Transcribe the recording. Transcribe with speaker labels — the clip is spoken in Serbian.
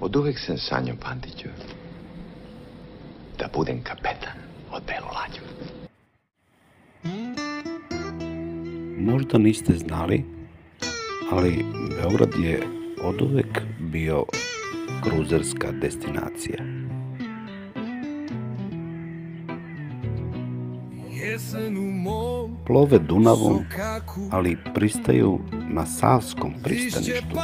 Speaker 1: Od uvek sam sanjao, Pantiću, da budem kapetan od Belu Lađu.
Speaker 2: Možda niste znali, ali Beograd je oduvek bio kruzerska destinacija. Plove Dunavom, ali pristaju na Savskom pristaništu.